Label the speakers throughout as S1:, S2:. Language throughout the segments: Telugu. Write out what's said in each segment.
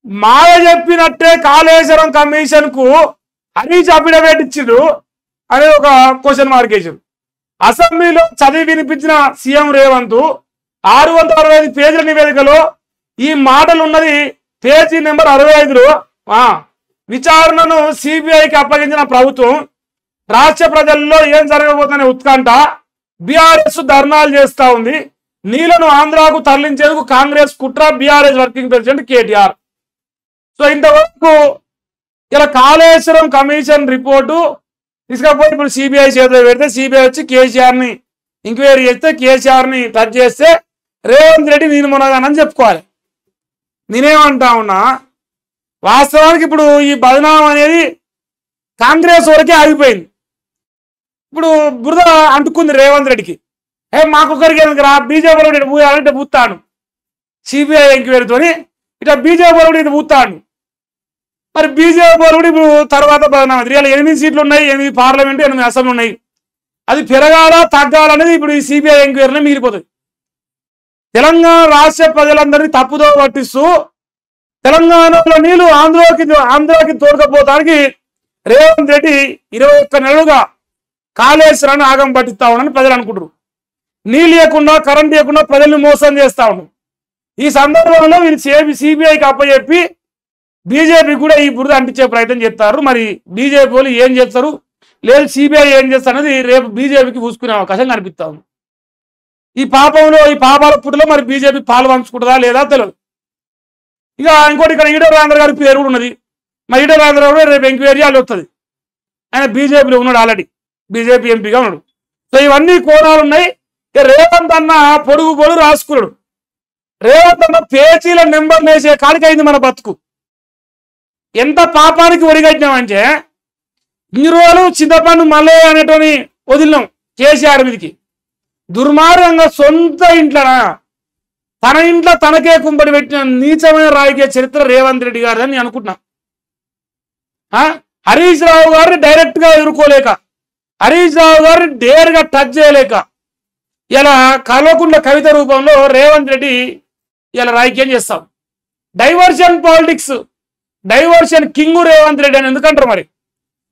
S1: మాయ చెప్పినట్టే కాళేశ్వరం కమిషన్ కు హరీష్ అఫిడవిట్ ఇచ్చిండు అనే ఒక క్వశ్చన్ మార్క్ వేసారు. అసెంబ్లీలో చదివి వినిపించిన సీఎం రేవంత్ 665 పేజీల నివేదికలో ఈ మాటలు ఉన్నది పేజీ నెంబర్ 65లో. విచారణను సిబిఐకి అప్పగించిన ప్రభుత్వం రాష్ట్ర ప్రజల్లో ఏం జరగబోతుందనే ఉత్కంఠ, బీఆర్ఎస్ ధర్నాలు చేస్తా ఉంది. నీళ్లను ఆంధ్రాకు తరలించేందుకు కాంగ్రెస్ కుట్ర, BRS working president KTR. So ఇంతవరకు ఇలా కాళేశ్వరం కమిషన్ రిపోర్టు తీసుకపోయి ఇప్పుడు సిబిఐ చేతిలో పెడితే సిబిఐ వచ్చి కేసీఆర్ని ఎంక్వైరీ చేస్తే కేసీఆర్ని టచ్ చేస్తే రేవంత్ రెడ్డి నేను మునగానని చెప్పుకోవాలి. నేనేమంటా ఉన్నా, వాస్తవానికి ఇప్పుడు ఈ బదనాం అనేది కాంగ్రెస్ వరకే ఆగిపోయింది. ఇప్పుడు బురద అంటుకుంది రేవంత్ రెడ్డికి. మాకొకరికి ఎందుకు రా, బీజేపీ అంటే పూస్తాడు సిబిఐ ఎంక్వైరీతో, ఇట్లా బీజేపీ ఇది పూస్తాడు. మరి బీజేపీ ఇప్పుడు తర్వాత బదనాం. 8 సీట్లు ఉన్నాయి, 8 పార్లమెంటు, 8 అసెంబ్లీ ఉన్నాయి. అది పెరగాల తగ్గాలనేది ఇప్పుడు ఈ సిబిఐ ఎంక్వైరీనే మిగిలిపోతుంది. తెలంగాణ రాష్ట్ర ప్రజలందరినీ తప్పుదో పట్టిస్తూ తెలంగాణలో నీళ్లు ఆంధ్రాకి తోడుకపోవడానికి రేవంత్ రెడ్డి 21 నెలలుగా కాళేశ్వరాన్ని ఆగం పట్టిస్తా ఉన్నాడని ప్రజలు అనుకుంటారు. నీళ్ళు ఇవ్వకుండా, కరెంట్ ఇవ్వకుండా ప్రజల్ని మోసం చేస్తా ఉన్నాం. ఈ సందర్భంలో వీళ్ళు సిబిఐకి అప్పచెప్పి బీజేపీ కూడా ఈ బురద అంటించే ప్రయత్నం చేస్తారు. మరి బీజేపీ వాళ్ళు ఏం చేస్తారు, లేదు సిబిఐ ఏం చేస్తారు అనేది రేపు బీజేపీకి పూసుకునే అవకాశం కనిపిస్తా ఉంది. ఈ పాపాల పుట్టులో మరి బీజేపీ పాలు పంచుకుంటుందా లేదా తెలియదు. ఇక ఇంకోటి ఇక్కడ ఈటల రాజేందర్ గారి పేరు కూడా ఉన్నది. మరి ఈటల రాజేందర్ కూడా రేపు ఎంక్వైరీ చేయాలి వస్తుంది. ఆయన బీజేపీలో ఉన్నాడు, ఆల్రెడీ బీజేపీ ఎంపీగా ఉన్నాడు. సో ఇవన్నీ కోణాలు ఉన్నాయి. రేవంత్ అన్న పొడుగు రాసుకున్నాడు. రేవంత్ అన్న పేజీల నెంబర్ వేసే కాడికైంది మన బతుకు. ఎంత పాపానికి ఒడిగట్టినామంటే ఇన్ని రోజులు చింతపండు మల్లే అనేటోని వదిలినాం కేసీఆర్ మీదకి. దుర్మార్గంగా సొంత ఇంట్లోనా తన ఇంట్లో తనకే కుంపడి పెట్టిన నీచమైన రాజకీయ చరిత్ర రేవంత్ రెడ్డి గారు అని అనుకుంటున్నా. హరీష్ రావు గారిని డైరెక్ట్ గా ఎదుర్కోలేక, హరీష్ రావు గారిని డేర్గా టచ్ చేయలేక ఇలా కల్వకుంట్ల కవిత రూపంలో రేవంత్ రెడ్డి ఇలా రాజకీయం చేస్తాం. Diversion politics, diversion king Revanth Reddy అని ఎందుకంటారు? మరి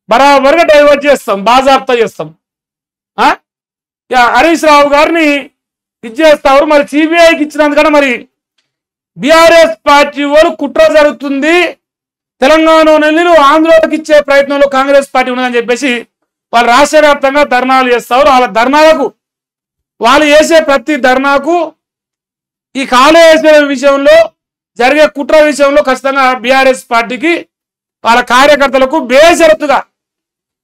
S1: బరాబర్గా డైవర్ట్ చేస్తాం, బాజాబ్తా చేస్తాం. హరీష్ రావు గారిని ఇచ్చేస్తారు. మరి సిబిఐకి ఇచ్చినందుకన్నా మరి బీఆర్ఎస్ పార్టీ వాళ్ళు కుట్ర జరుగుతుంది, తెలంగాణ ఆంధ్రలోకి ఇచ్చే ప్రయత్నంలో కాంగ్రెస్ పార్టీ ఉన్నదని చెప్పేసి వాళ్ళు రాష్ట్ర వ్యాప్తంగా ధర్నాలు చేస్తారు. వాళ్ళ ధర్నాలకు, వాళ్ళు చేసే ప్రతి ధర్నాకు ఈ కాళేశ్వరం విషయంలో జరిగే కుట్ర విషయంలో ఖచ్చితంగా బీఆర్ఎస్ పార్టీకి వాళ్ళ కార్యకర్తలకు బేషరతుగా,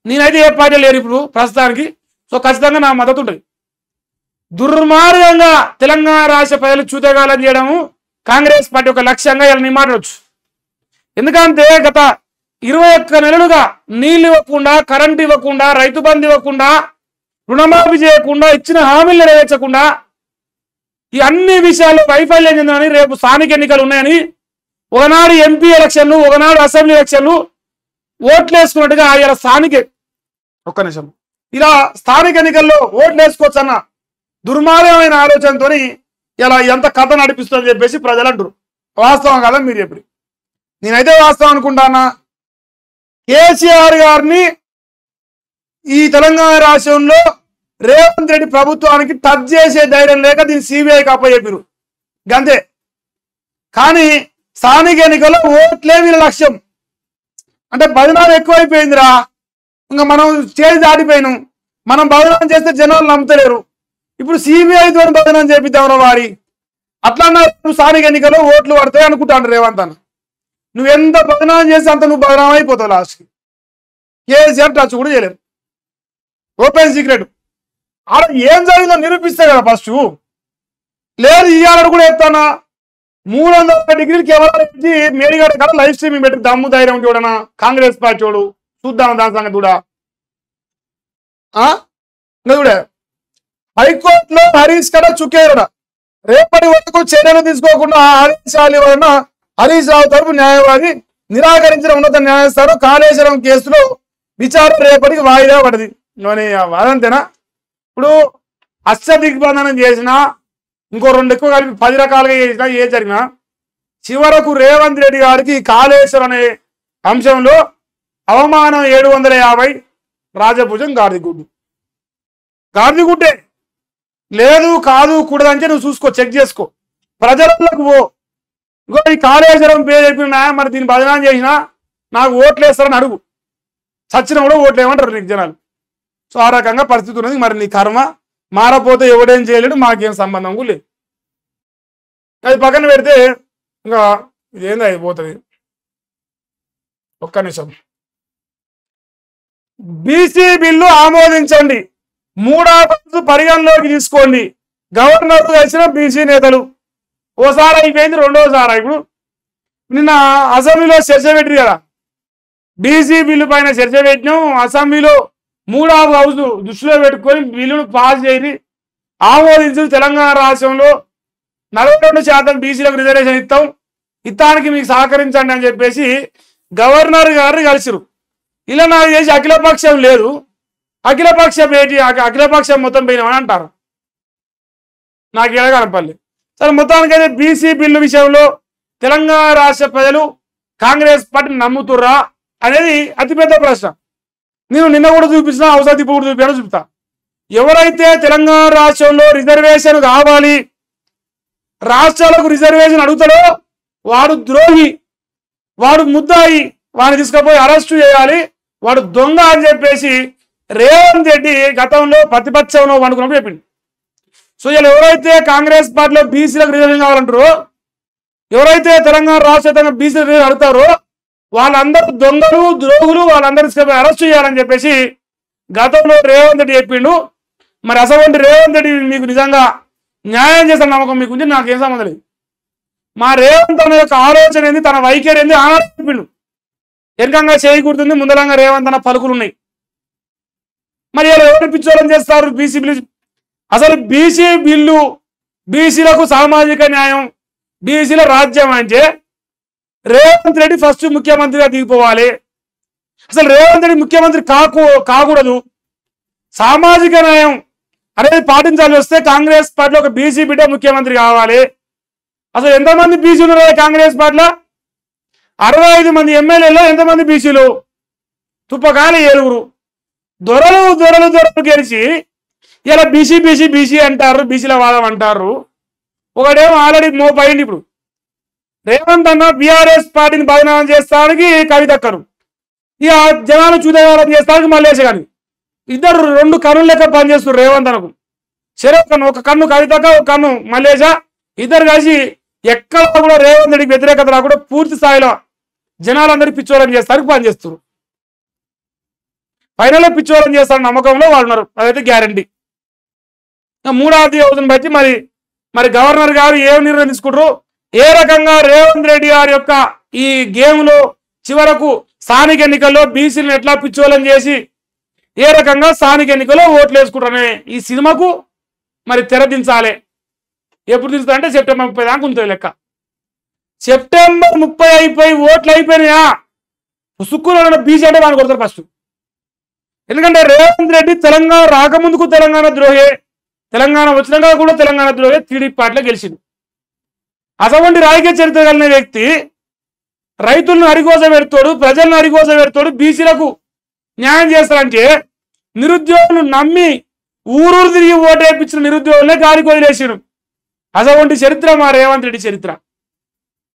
S1: నేనైతే ఏ పార్టీ లేరు ఇప్పుడు ప్రస్తుతానికి, సో ఖచ్చితంగా నా మద్దతు ఉంటుంది. దుర్మార్గంగా తెలంగాణ రాష్ట్ర ప్రజలు చూతగాలని చేయడము కాంగ్రెస్ పార్టీ ఒక లక్ష్యంగా ఇలా మాట్లాడవచ్చు. ఎందుకంటే గత 21 నెలలుగా నీళ్ళు ఇవ్వకుండా, కరెంట్ ఇవ్వకుండా, రైతు బంధు ఇవ్వకుండా, రుణమాఫీ చేయకుండా, ఇచ్చిన హామీలు నెరవేర్చకుండా ఈ అన్ని విషయాల్లో వైఫల్యం చెందని రేపు స్థానిక ఎన్నికలు ఉన్నాయని ఒకనాడు ఎంపీ ఎలక్షన్లు, ఒకనాడు అసెంబ్లీ ఎలక్షన్లు ఓట్లు వేసుకున్నట్టుగా ఇలా ఇలా స్థానిక ఎన్నికల్లో ఓట్లు వేసుకోవచ్చు అన్న దుర్మార్గమైన ఆలోచనతో ఇలా ఎంత కథ నడిపిస్తుందని చెప్పేసి ప్రజలు అంటారు. వాస్తవం కాదా మీరు చెప్పి? నేనైతే వాస్తవం అనుకుంటానా. కేసీఆర్ గారిని ఈ తెలంగాణ రాష్ట్రంలో రేవంత్ రెడ్డి ప్రభుత్వానికి టచ్ చేసే ధైర్యం లేక దీన్ని సిబిఐకి అప్పచెప్పారు గంతే. కానీ స్థానిక ఎన్నికల్లో ఓట్లే వీళ్ళ లక్ష్యం. అంటే బదనాలు ఎక్కువైపోయిందిరా, ఇంకా మనం చేసి దాటిపోయినాం. మనం బదనాలు చేస్తే జనాలు నమ్ముతలేరు. ఇప్పుడు సిబిఐతో బదనాలు చేపిద్దాంరా వాడి. అట్లా స్థానిక ఎన్నికల్లో ఓట్లు పడతాయి అనుకుంటాను రేవంత్ అన్న. నువ్వు ఎంత బదనాలు చేస్తే అంత నువ్వు బదనాం అయిపోతావు లాస్ట్కి. కేసీఆర్ టచ్ కూడా చేయలేరు. Open secret. ఆడ ఏం జరిగిందో నిరూపిస్తే కదా ఫస్ట్. లేదు ఇవాళ కూడా చెప్తానా, 300 డిగ్రీలు కెమెరా ఇచ్చి మేడిగడ్డ కదా లైవ్ స్ట్రీమింగ్ పెట్టి దమ్ము ధైర్యం చూడనా కాంగ్రెస్ పార్టీ చూడు. చూద్దాం దాని సంగతి కూడా. చూడే హైకోర్టులో హరీష్ కడ చుక్కేరడ. రేపటి వరకు చర్యలు తీసుకోకుండా ఆదేశాలు ఇవ్వాలన్న హరీష్ రావు తరపు న్యాయవాది నిరాకరించిన ఉన్నత న్యాయస్థానం కాళేశ్వరం కేసులో విచారణ రేపటికి వాయిదా పడింది. అదంతేనా? ఇప్పుడు అష్టదిగ్బంధనం చేసినా, ఇంకో 2 ఎక్కువ కలిపి 10 రకాలుగా చేసినా, ఏ జరిగినా చివరకు రేవంత్ రెడ్డి గారికి కాళేశ్వరం అనే అంశంలో అవమానం 750 రాజభుజం గాడిదిగుడ్డే లేదు కాదు కూడదంటే నువ్వు చూసుకో, చెక్ చేసుకో, ప్రజలకు పో. ఇంకో ఈ కాళేశ్వరం పేరు చెప్పినా మరి దీన్ని బదనాం చేసినా నాకు ఓట్లు వేస్తారని అడుగు, చచ్చిన కూడా ఓట్లు ఏమంటారు నీకు జనాలు. సో ఆ రకంగా పరిస్థితి ఉన్నది. మరి నీ కర్మ మారపోతే ఎవడేం చేయలేడు, మాకేం సంబంధం కూడా లేదు. అది పక్కన పెడితే ఇంకా ఇదేంది అయిపోతుంది. ఒక్క నిమిషం. బీసీ బిల్లు ఆమోదించండి, 3వ రోజు పరిగణలోకి తీసుకోండి. గవర్నర్ కలిసిన బీసీ నేతలు ఓసారి అయిపోయింది, రెండోసారి. ఇప్పుడు నిన్న అసెంబ్లీలో చర్చ పెట్టిరు కదా, బీసీ బిల్లు పైన చర్చ పెట్టినాం. అసెంబ్లీలో 3వ హౌస్ దృష్టిలో పెట్టుకొని బిల్లును పాస్ చేసి ఆమోదించి తెలంగాణ రాష్ట్రంలో 42% బీసీలకు రిజర్వేషన్ ఇత్తానికి మీకు సహకరించండి అని చెప్పేసి గవర్నర్ గారు కలిసిరు. ఇలా నాకు చేసి అఖిలపక్షం లేదు, అఖిలపక్ష భేటీ, అఖిలపక్షం మొత్తం పోయినామని అంటారు. నాకు ఎలా కనపల్లి. సరే, మొత్తానికైతే బీసీ బిల్లు విషయంలో తెలంగాణ రాష్ట్ర ప్రజలు కాంగ్రెస్ పార్టీని నమ్ముతుర్రా అనేది అతిపెద్ద ప్రశ్న. నేను నిన్న కూడా చూపించిన, అవసరం ఇప్పుడు కూడా చూపిస్తా. ఎవరైతే తెలంగాణ రాష్ట్రంలో రిజర్వేషన్ కావాలి, రాష్ట్రాలకు రిజర్వేషన్ అడుగుతాడో వాడు ద్రోహి, వాడు ముద్దాయి, వాడిని తీసుకుపోయి అరెస్టు చేయాలి, వాడు దొంగ అని చెప్పేసి రేవంత్ రెడ్డి గతంలో ప్రతిపక్షంలో వండుకున్నప్పుడు చెప్పింది. సో ఇలా ఎవరైతే కాంగ్రెస్ పార్టీలో బీసీలకు రిజర్వేషన్ కావాలంటారో, ఎవరైతే తెలంగాణ రాష్ట్ర బీసీలకు రిజర్వేషన్ అడుగుతారో వాళ్ళందరూ దొంగలు, ద్రోహులు, వాళ్ళందరూ తీసుకుపోయి అరెస్టు చేయాలని చెప్పేసి గతంలో రేవంత్ రెడ్డి చెప్పిండు. మరి అసలు రేవంత్ రెడ్డి మీకు నిజంగా న్యాయం చేసిన నమ్మకం మీకు ఉంది, నాకేం సంబంధం లేదు. మా రేవంత్ అనే యొక్క ఆలోచన ఏంది, తన వైఖరి ఏంది ఆనాడు చెప్పిండు. వెనకంగా చేయకూడుతుంది, ముందరంగా రేవంత్ అన్న పలుకులు ఉన్నాయి. మరి ఇలా ఎవరు పిచ్చోళం చేస్తారు బీసీ బిల్లు? అసలు బీసీ బిల్లు బీసీలకు సామాజిక న్యాయం, బీసీల రాజ్యం అంటే రేవంత్ రెడ్డి ఫస్ట్ ముఖ్యమంత్రిగా దిగిపోవాలి. అసలు రేవంత్ రెడ్డి ముఖ్యమంత్రి కాకూడదు. సామాజిక న్యాయం అనేది పాటించాల్సి వస్తే కాంగ్రెస్ పార్టీలో ఒక బీసీ బిడ్డ ముఖ్యమంత్రి కావాలి. అసలు ఎంతమంది బీసీ ఉన్నారు కాంగ్రెస్ పార్టీలో? 65 మంది ఎమ్మెల్యేలో ఎంతమంది బీసీలు? తుప్పకాలి 7. దొరలు గెలిచి ఇలా బీసీ అంటారు, బీసీల వాదం అంటారు. ఒకడేమో ఆల్రెడీ మోపైంది. ఇప్పుడు రేవంత్ అన్న బీఆర్ఎస్ పార్టీని బదనామం చేస్తానికి కవితక్కరు, ఇక జనాలు చూడవాలని చేస్తానికి మల్లేశ గాని, ఇద్దరు 2 కన్నులు లెక్క పనిచేస్తారు రేవంత్ అన్నకు. సరే, ఒక కన్ను కవితక్క, ఒక కన్ను మల్లేశ, ఇద్దరు కలిసి ఎక్కడ కూడా రేవంత్ రెడ్డికి వ్యతిరేకత రాకుండా పూర్తి స్థాయిలో జనాలందరికీ పిచ్చోళం చేస్తానికి పనిచేస్తారు. ఫైనల్లో పిచ్చోళం చేస్తారని నమ్మకంలో వాళ్ళు ఉన్నారు, అదైతే గ్యారంటీ. 3వ హౌస్ని బట్టి మరి గవర్నర్ గారు ఏం నిర్ణయం తీసుకుంటారు, ఏ రకంగా రేవంత్ రెడ్డి గారి యొక్క ఈ గేమ్లో చివరకు స్థానిక ఎన్నికల్లో బీసీలను ఎట్లా పిచ్చోళం చేసి ఏ రకంగా స్థానిక ఎన్నికల్లో ఓట్లు వేసుకుంటారనే ఈ సినిమాకు మరి తెరదించాలి. ఎప్పుడు దించుతారంటే సెప్టెంబర్ 30 దాకా ఉంటుంది లెక్క. సెప్టెంబర్ 30 అయిపోయి ఓట్లు అయిపోయినాయా సుక్కులో బీసీ అంటే వాళ్ళు కొడతారు ఫస్ట్. ఎందుకంటే రేవంత్ రెడ్డి తెలంగాణ రాకముందుకు తెలంగాణ ద్రోహే, తెలంగాణ వచ్చినాక కూడా తెలంగాణ ద్రోహే, టీడీపీ పార్టీలో గెలిచింది. అటువంటి రాజకీయ చరిత్ర కలిగిన వ్యక్తి రైతులను అరికోస పెడతాడు, ప్రజలను అరికోస పెడతాడు, బీసీలకు న్యాయం చేస్తారంటే నిరుద్యోగులు నమ్మి ఊరూరు తిరిగి ఓటేపించిన నిరుద్యోగులనే గాలికి వదిలేసాడు. అటువంటి చరిత్ర మా రేవంత్ రెడ్డి చరిత్ర.